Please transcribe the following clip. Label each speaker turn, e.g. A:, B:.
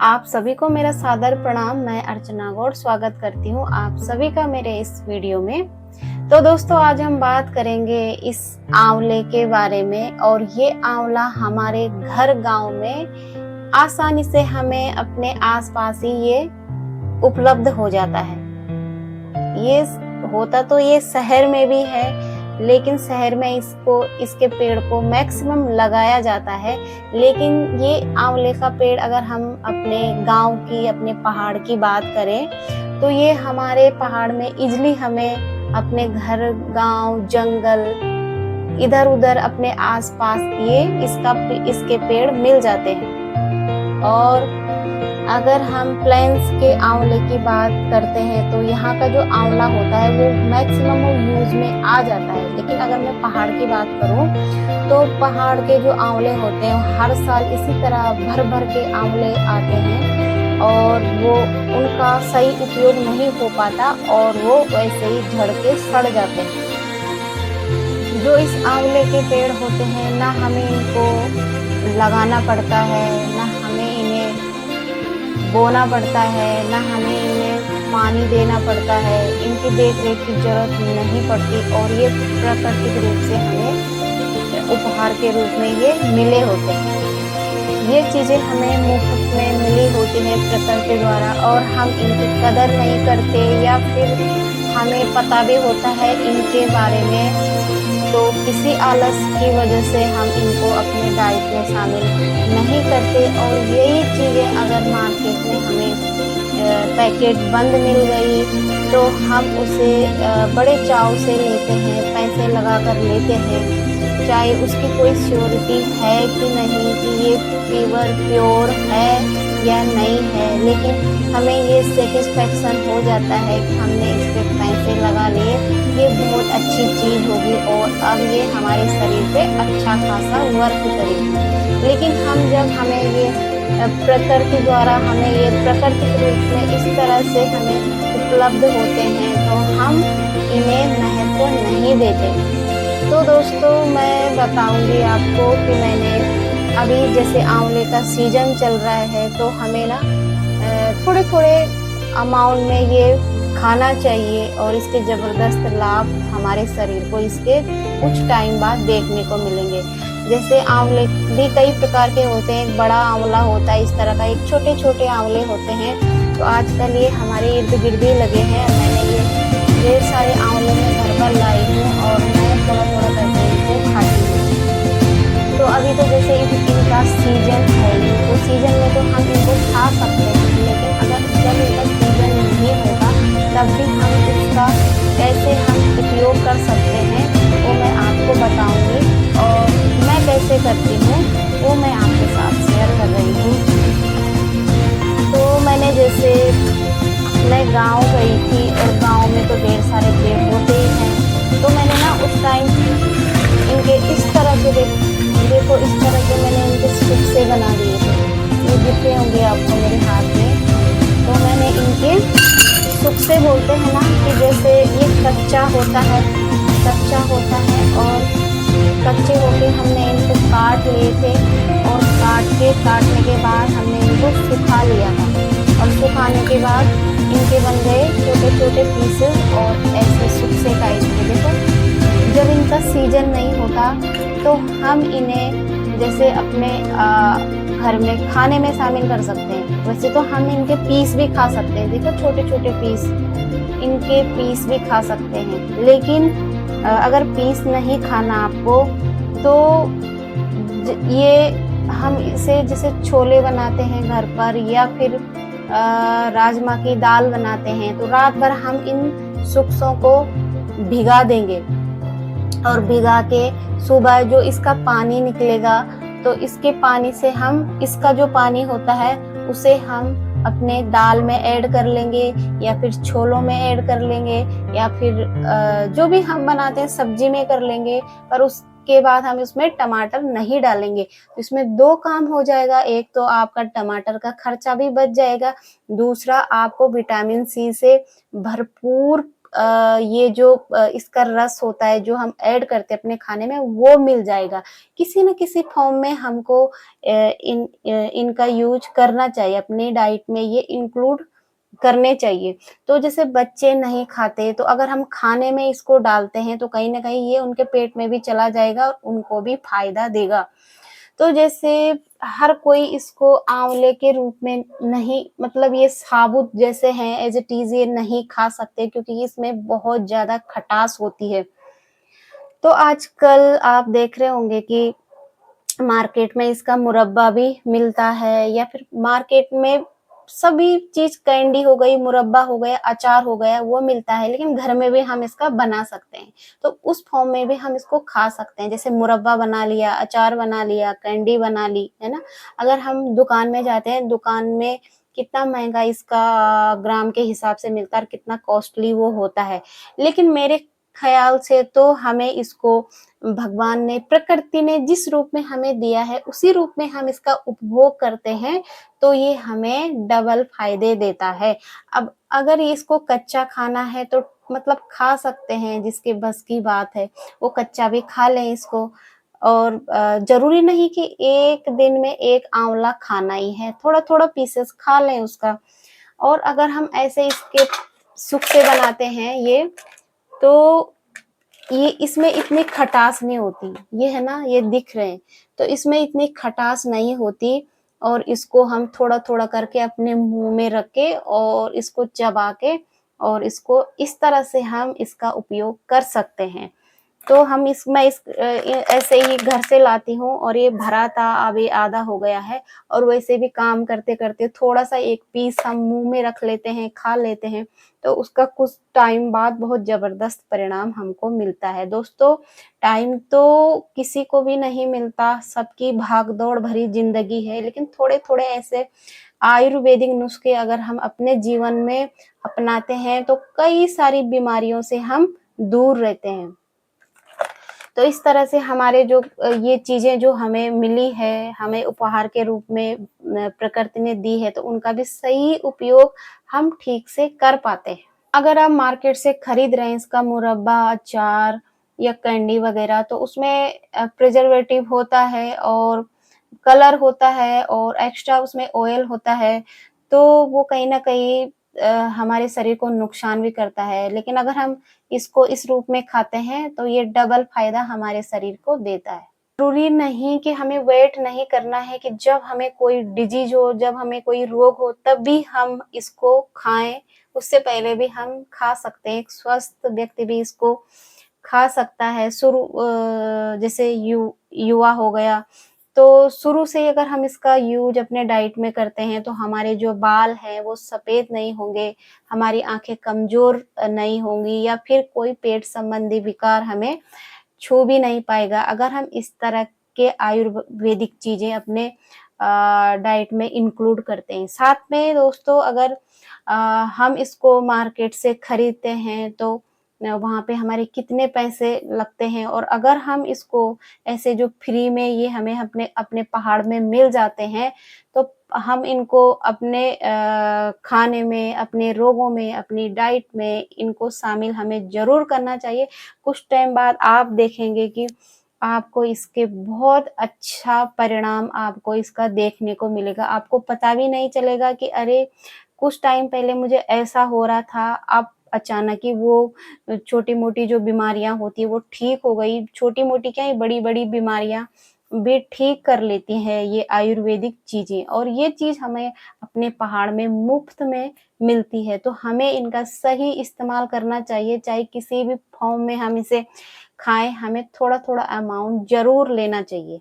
A: आप सभी को मेरा सादर प्रणाम। मैं अर्चना गौड़ स्वागत करती हूँ आप सभी का मेरे इस वीडियो में। तो दोस्तों, आज हम बात करेंगे इस आंवले के बारे में। और ये आंवला हमारे घर गांव में आसानी से हमें अपने आसपास ही ये उपलब्ध हो जाता है। ये होता तो ये शहर में भी है, लेकिन शहर में इसके पेड़ को मैक्सिमम लगाया जाता है। लेकिन ये आंवले का पेड़ अगर हम अपने गांव की, अपने पहाड़ की बात करें तो ये हमारे पहाड़ में इजली हमें अपने घर, गांव, जंगल, इधर उधर अपने आसपास इसके पेड़ मिल जाते हैं। और अगर हम प्लेन्स के आंवले की बात करते हैं तो यहाँ का जो आंवला होता है वो मैक्सिमम यूज में आ जाता है। लेकिन अगर मैं पहाड़ की बात करूँ तो पहाड़ के जो आंवले होते हैं हर साल इसी तरह भर भर के आंवले आते हैं और वो उनका सही उपयोग नहीं हो पाता और वो वैसे ही झड़ के सड़ जाते हैं। जो इस आंवले के पेड़ होते हैं, ना हमें इनको लगाना पड़ता है, ना हमें इन्हें बोना पड़ता है, ना हमें इन्हें पानी देना पड़ता है, इनकी देख रेख की जरूरत नहीं पड़ती और ये प्राकृतिक रूप से हमें उपहार के रूप में ये मिले होते हैं। ये चीज़ें हमें मुफ्त में मिली होती हैं प्रकृति द्वारा और हम इनकी कदर नहीं करते, या फिर हमें पता भी होता है इनके बारे में तो किसी आलस की वजह से हम इनको अपने डाइट में शामिल नहीं करते। और यही चीज़ें अगर मार्केट में हमें पैकेट बंद मिल गई तो हम उसे बड़े चाव से लेते हैं, पैसे लगा कर लेते हैं, चाहे उसकी कोई श्योरिटी है कि नहीं कि ये प्योर है या नहीं है। लेकिन हमें ये सेटिस्फेक्शन हो जाता है कि हमने इस पे पैसे लगा लिए, ये बहुत अच्छी चीज़ होगी और अब ये हमारे शरीर पे अच्छा खासा वर्क करेगी। लेकिन हमें ये प्रकृति द्वारा हमें ये प्राकृतिक रूप में इस तरह से हमें उपलब्ध होते हैं तो हम इन्हें महत्व नहीं देते। तो दोस्तों, मैं बताऊंगी आपको कि मैंने अभी जैसे आंवले का सीजन चल रहा है तो हमें ना थोड़े थोड़े अमाउंट में ये खाना चाहिए और इसके ज़बरदस्त लाभ हमारे शरीर को इसके कुछ टाइम बाद देखने को मिलेंगे। जैसे आंवले भी कई प्रकार के होते हैं, एक बड़ा आंवला होता है इस तरह का, एक छोटे छोटे आंवले होते हैं। तो आजकल ये हमारे इर्द गिर्द ही लगे हैं। मैंने ये ढेर सारे आंवले में घर पर लाई हूँ और मैं थोड़ा थोड़ा करके इनको खाती हूँ। तो अभी तो जैसे इनका सीजन है, तो सीजन में तो हम इनको खा सकते हैं, लेकिन अगर जब इनका सीजन नहीं होगा तब भी हम इसका कैसे हम उपयोग कर सकते हैं वो मैं आपको बताऊंगी। और मैं कैसे करती हूँ वो मैं आपके साथ शेयर कर रही हूँ। तो मैंने जैसे मैं गांव गई थी और गांव में तो ढेर सारे पेड़ होते ही हैं। तो मैंने ना उस टाइम इनके इस तरह के देखो इस तरह के मैंने इनके सुक्से बना दिए थे, ये दिख रहे होंगे आपको मेरे हाथ में। तो मैंने इनके सुक्से बोलते हैं ना कि जैसे ये कच्चा होता है और कच्चे होके हमने इनको काट लिए थे और काटने के बाद हमने इनको सुखा लिया था और सुखाने के बाद इनके बन गए छोटे छोटे पीसेस और ऐसे सुक्से टाइप के। देखो, जब इनका सीजन नहीं होता तो हम इन्हें जैसे अपने घर में खाने में शामिल कर सकते हैं। वैसे तो हम इनके पीस भी खा सकते हैं, देखो छोटे छोटे पीस, इनके पीस भी खा सकते हैं। लेकिन अगर पीस नहीं खाना आपको तो ये हम इसे जैसे छोले बनाते हैं घर पर या फिर राजमा की दाल बनाते हैं तो रात भर हम इन सुक्सों को भिगा देंगे और भिगा के सुबह जो इसका पानी निकलेगा तो इसके पानी से हम इसका जो पानी होता है उसे हम अपने दाल में ऐड कर लेंगे या फिर छोलों में ऐड कर लेंगे या फिर जो भी हम बनाते हैं सब्जी में कर लेंगे। पर उसके बाद हम इसमें टमाटर नहीं डालेंगे। तो इसमें दो काम हो जाएगा, एक तो आपका टमाटर का खर्चा भी बच जाएगा, दूसरा आपको विटामिन सी से भरपूर ये जो इसका रस होता है जो हम ऐड करते हैं अपने खाने में वो मिल जाएगा। किसी न किसी फॉर्म में हमको इनका यूज़ करना चाहिए, अपनी डाइट में ये इंक्लूड करने चाहिए। तो जैसे बच्चे नहीं खाते तो अगर हम खाने में इसको डालते हैं तो कहीं न कहीं ये उनके पेट में भी चला जाएगा और उनको भी फ़ायदा देगा। तो जैसे हर कोई इसको आँवले के रूप में नहीं, मतलब ये साबुत जैसे हैं एज़ इट इज़ ये नहीं खा सकते क्योंकि इसमें बहुत ज़्यादा खटास होती है। तो आजकल आप देख रहे होंगे कि मार्केट में इसका मुरब्बा भी मिलता है या फिर मार्केट में सभी चीज़ कैंडी हो गई, मुरब्बा हो गया, अचार हो गया, वो मिलता है, लेकिन घर में भी हम इसका बना सकते हैं। तो उस फॉर्म में भी हम इसको खा सकते हैं, जैसे मुरब्बा बना लिया, अचार बना लिया, कैंडी बना ली, है ना? अगर हम दुकान में जाते हैं, दुकान में कितना महँगा इसका ग्राम के हिसाब से मिलता है और कितना कॉस्टली वो होता है। लेकिन मेरे ख़्याल से तो हमें इसको भगवान ने, प्रकृति ने जिस रूप में हमें दिया है, उसी रूप में हम इसका उपभोग करते हैं, तो ये हमें डबल फ़ायदे देता है। अब अगर इसको कच्चा खाना है तो मतलब खा सकते हैं, जिसके बस की बात है, वो कच्चा भी खा लें इसको। और ज़रूरी नहीं कि एक दिन में 1 आँवला खाना ही है, थोड़ा-थोड़ा पीसेस खा लें उसका। और अगर हम ऐसे इसके सुख से बनाते हैं ये, तो ये इसमें इतनी खटास नहीं होती, ये है ना, ये दिख रहे हैं, तो इसमें इतनी खटास नहीं होती और इसको हम थोड़ा-थोड़ा करके अपने मुँह में रख के और इसको चबा के और इसको इस तरह से हम इसका उपयोग कर सकते हैं। तो हम इस मैं इस ऐसे ही घर से लाती हूँ और ये भरा था, अब ये आधा हो गया है और वैसे भी काम करते-करते थोड़ा-सा एक पीस हम मुँह में रख लेते हैं, खा लेते हैं, तो उसका कुछ टाइम बाद बहुत ज़बरदस्त परिणाम हमको मिलता है। दोस्तों, टाइम तो किसी को भी नहीं मिलता, सबकी भाग-दौड़ भरी ज़िंदगी है, लेकिन थोड़े-थोड़े ऐसे आयुर्वेदिक नुस्खे अगर हम अपने जीवन में अपनाते हैं, तो कई सारी बीमारियों से हम दूर रहते हैं। तो इस तरह से हमारे जो ये चीज़ें जो हमें मिली है, हमें उपहार के रूप में प्रकृति ने दी है, तो उनका भी सही उपयोग हम ठीक से कर पाते हैं। अगर आप मार्केट से खरीद रहे हैं इसका मुरब्बा, अचार या कैंडी वगैरह, तो उसमें प्रिजर्वेटिव होता है और कलर होता है और एक्स्ट्रा उसमें ऑयल होता है, तो वो कहीं न कहीं हमारे शरीर को नुकसान भी करता है। लेकिन अगर हम इसको इस रूप में खाते हैं, तो ये डबल फ़ायदा हमारे शरीर को देता है। ज़रूरी नहीं कि हमें वेट नहीं करना है कि जब हमें कोई डिज़ीज़ हो, जब हमें कोई रोग हो, तब भी हम इसको खाएँ, उससे पहले भी हम खा सकते हैं। एक स्वस्थ व्यक्ति भी इसको खा सकता है। जैसे युवा हो गया, तो शुरू से ही अगर हम इसका यूज़ अपने डाइट में करते हैं, तो हमारे जो बाल हैं, वो सफ़ेद नहीं होंगे, हमारी आँखें कमज़ोर नहीं होंगी या फिर कोई पेट संबंधी विकार हमें छू भी नहीं पाएगा, अगर हम इस तरह के आयुर्वेदिक चीज़ें अपने डाइट में इंक्लूड करते हैं। साथ में दोस्तों, अगर अ, हम इसको मार्केट से खरीदते हैं तो वहाँ पे हमारे कितने पैसे लगते हैं और अगर हम इसको ऐसे जो फ्री में ये हमें अपने अपने पहाड़ में मिल जाते हैं, तो हम इनको अपने खाने में, अपने रोगों में, अपनी डाइट में इनको शामिल हमें ज़रूर करना चाहिए। कुछ टाइम बाद आप देखेंगे कि आपको इसके बहुत अच्छा परिणाम आपको इसका देखने को मिलेगा। आपको पता भी नहीं चलेगा कि अरे! कुछ टाइम पहले मुझे ऐसा हो रहा था, अब अचानक ही वो छोटी-मोटी जो बीमारियाँ होती हैं, वो ठीक हो गई। छोटी-मोटी क्या, ये बड़ी-बड़ी बीमारियाँ भी ठीक कर लेती हैं ये आयुर्वेदिक चीज़ें और ये चीज़ हमें अपने पहाड़ में मुफ़्त में मिलती है, तो हमें इनका सही इस्तेमाल करना चाहिए, चाहे किसी भी फ़ॉर्म में हम इसे खाएँ, हमें थोड़ा-थोड़ा अमाउंट ज़रूर लेना चाहिए।